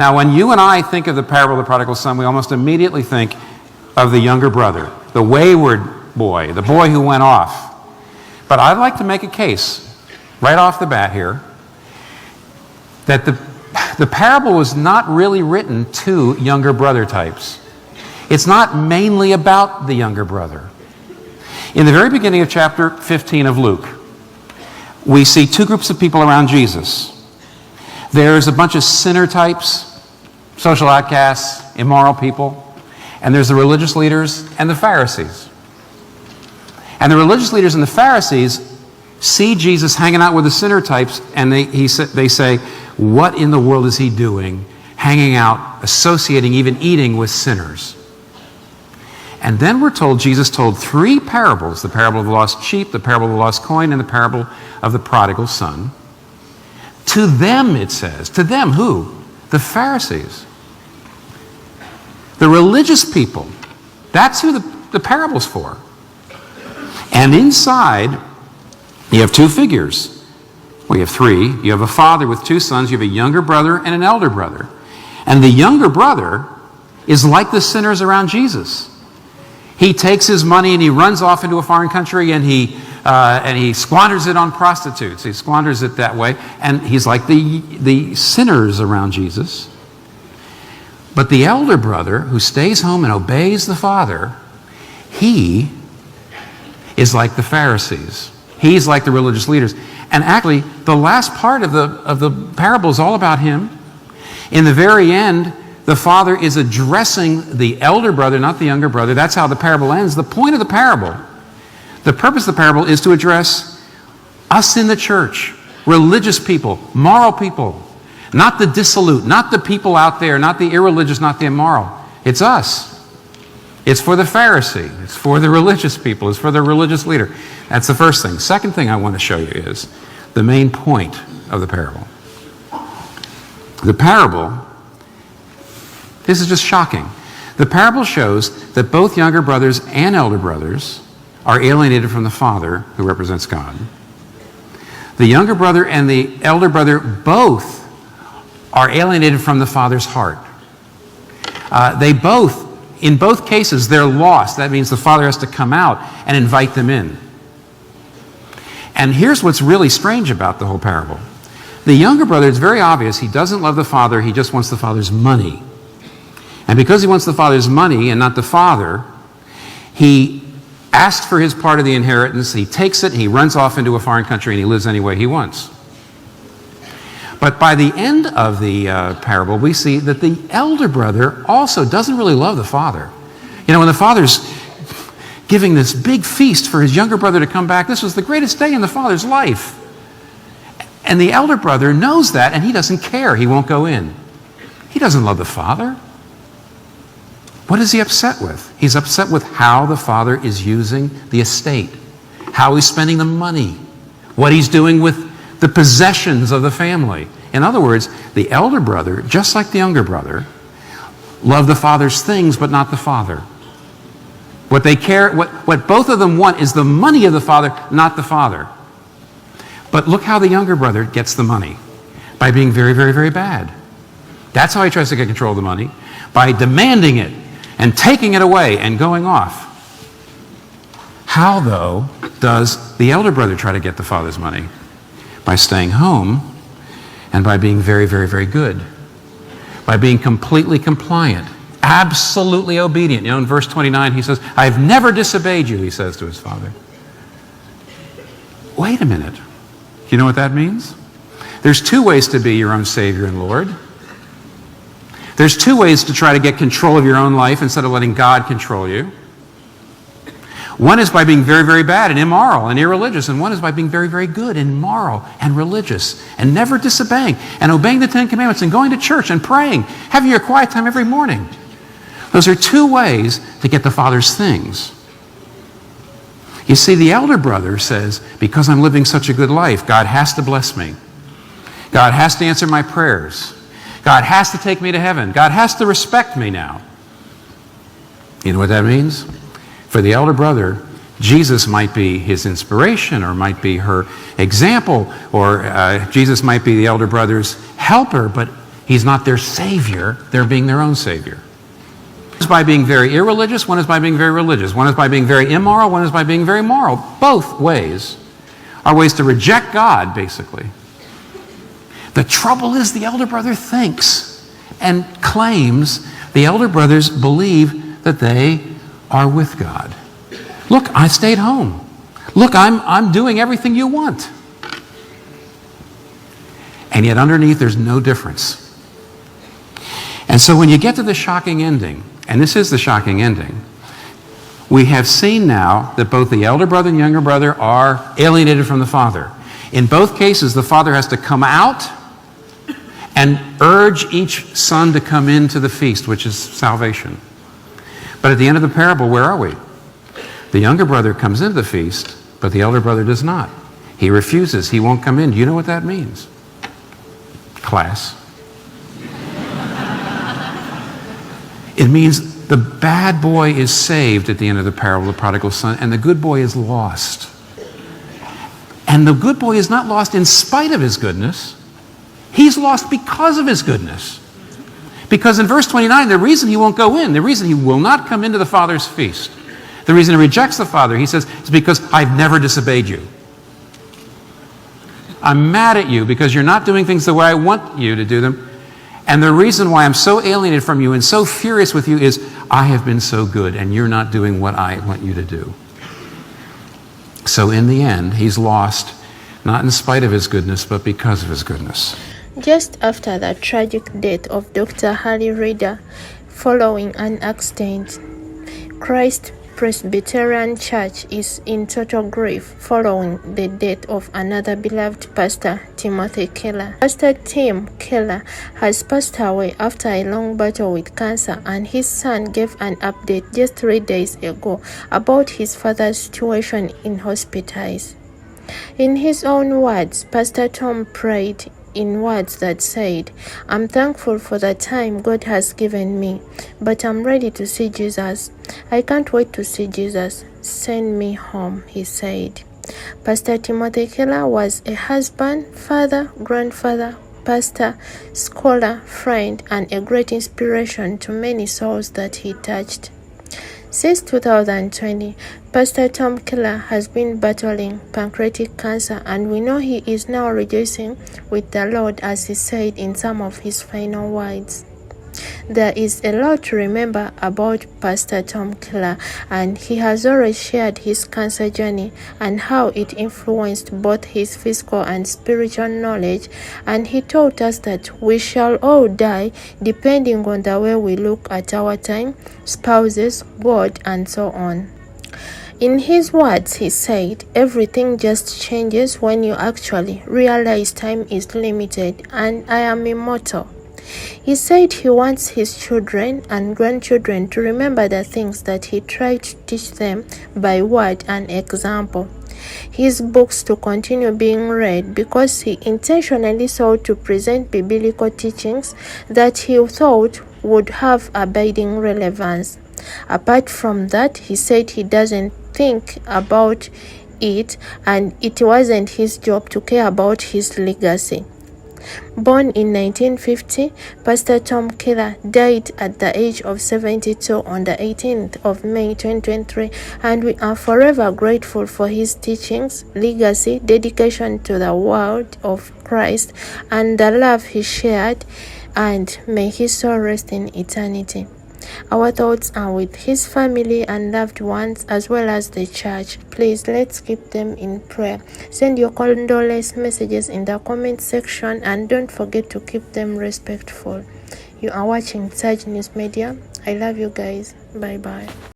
Now, when you and I think of the parable of the prodigal son, we almost immediately think of the younger brother, the wayward boy, the boy who went off. But I'd like to make a case right off the bat here that the parable was not really written to younger brother types. It's not mainly about the younger brother. In the very beginning of chapter 15 of Luke, we see two groups of people around Jesus. There's a bunch of sinner types, social outcasts, immoral people, and there's the religious leaders and the Pharisees. And the religious leaders and the Pharisees see Jesus hanging out with the sinner types, and they say, what in the world is he doing, hanging out, associating, even eating with sinners? And then we're told Jesus told three parables: the parable of the lost sheep, the parable of the lost coin, and the parable of the prodigal son. To them, it says. To them, who? The Pharisees. The religious people. That's who the parable's for. And inside, you have two figures. Well, you have three. You have a father with two sons. You have a younger brother and an elder brother. And the younger brother is like the sinners around Jesus. He takes his money and he runs off into a foreign country and he squanders it on prostitutes. He squanders it that way. And he's like the sinners around Jesus. But the elder brother, who stays home and obeys the father, he is like the Pharisees. He's like the religious leaders. And actually, the last part of the parable is all about him. In the very end, the father is addressing the elder brother, not the younger brother. That's how the parable ends. The point of the parable, the purpose of the parable, is to address us in the church, religious people, moral people, not the dissolute, not the people out there, not the irreligious, not the immoral. It's us. It's for the Pharisee. It's for the religious people. It's for the religious leader. That's the first thing. Second thing I want to show you is the main point of the parable. The parable, this is just shocking. The parable shows that both younger brothers and elder brothers are alienated from the Father, who represents God. The younger brother and the elder brother both are alienated from the Father's heart. In both cases, they're lost. That means the Father has to come out and invite them in. And here's what's really strange about the whole parable. The younger brother, it's very obvious, he doesn't love the Father, he just wants the Father's money. And because he wants the Father's money and not the Father, he asks for his part of the inheritance, he takes it, and he runs off into a foreign country, and he lives any way he wants. But by the end of the parable, we see that the elder brother also doesn't really love the father. You know, when the father's giving this big feast for his younger brother to come back, this was the greatest day in the father's life. And the elder brother knows that, and he doesn't care. He won't go in. He doesn't love the father. What is he upset with? He's upset with how the father is using the estate, how he's spending the money, what he's doing with the possessions of the family. In other words, the elder brother, just like the younger brother, love the father's things, but not the father. What they care, what both of them want is the money of the father, not the father. But look how the younger brother gets the money. By being very, very, very bad. That's how he tries to get control of the money. By demanding it and taking it away and going off. How, though, does the elder brother try to get the father's money? By staying home and by being very, very, very good. By being completely compliant, absolutely obedient. You know, in verse 29, he says, I've never disobeyed you, he says to his father. Wait a minute. You know what that means? There's two ways to be your own Savior and Lord. There's two ways to try to get control of your own life instead of letting God control you. One is by being very, very bad and immoral and irreligious, and one is by being very, very good and moral and religious and never disobeying and obeying the Ten Commandments and going to church and praying, having your quiet time every morning. Those are two ways to get the Father's things. You see, the elder brother says, because I'm living such a good life, God has to bless me. God has to answer my prayers. God has to take me to heaven. God has to respect me now. You know what that means? For the elder brother, Jesus might be his inspiration or might be her example, or Jesus might be the elder brother's helper, but He's not their savior. They're being their own savior. One is by being very irreligious. One is by being very religious. One is by being very immoral. One is by being very moral. Both ways are ways to reject God, basically. The trouble is the elder brother thinks and claims the elder brothers believe that they are with God. Look, I stayed home. Look, I'm doing everything you want. And yet underneath there's no difference. And so when you get to the shocking ending, and this is the shocking ending, we have seen now that both the elder brother and younger brother are alienated from the father. In both cases, the father has to come out and urge each son to come into the feast, which is salvation. But at the end of the parable, where are we? The younger brother comes into the feast, but the elder brother does not. He refuses. He won't come in. Do you know what that means? Class. It means the bad boy is saved at the end of the parable of the prodigal son, and the good boy is lost. And the good boy is not lost in spite of his goodness. He's lost because of his goodness. Because in verse 29, the reason he won't go in, the reason he will not come into the Father's feast, the reason he rejects the Father, he says, is because I've never disobeyed you. I'm mad at you because you're not doing things the way I want you to do them. And the reason why I'm so alienated from you and so furious with you is I have been so good and you're not doing what I want you to do. So in the end, he's lost, not in spite of his goodness, but because of his goodness. Just after the tragic death of Dr. Harry Reeder following an accident, Christ Presbyterian Church is in total grief following the death of another beloved pastor, Timothy Keller. Pastor Tim Keller has passed away after a long battle with cancer, and his son gave an update just 3 days ago about his father's situation in hospice. In his own words, Pastor Tom prayed in words that said, "I'm thankful for the time God has given me, but I'm ready to see Jesus. I can't wait to see Jesus. Send me home," he said. Pastor Timothy Keller was a husband, father, grandfather, pastor, scholar, friend, and a great inspiration to many souls that he touched. Since 2020, Pastor Tom Keller has been battling pancreatic cancer, and we know he is now rejoicing with the Lord, as he said in some of his final words. There is a lot to remember about Pastor Tom Keller, and he has always shared his cancer journey and how it influenced both his physical and spiritual knowledge, and he taught us that we shall all die depending on the way we look at our time, spouses, God, and so on. In his words, he said, "Everything just changes when you actually realize time is limited and I am immortal." He said he wants his children and grandchildren to remember the things that he tried to teach them by word and example. His books to continue being read because he intentionally sought to present biblical teachings that he thought would have abiding relevance. Apart from that, he said he doesn't think about it, and it wasn't his job to care about his legacy. Born in 1950, Pastor Tom Keller died at the age of 72 on the 18th of May 2023, and we are forever grateful for his teachings, legacy, dedication to the word of Christ, and the love he shared, and may his soul rest in eternity. Our thoughts are with his family and loved ones, as well as the church. Please, let's keep them in prayer. Send your condolence messages in the comment section, and don't forget to keep them respectful. You are watching Surge News Media. I love you guys. Bye bye.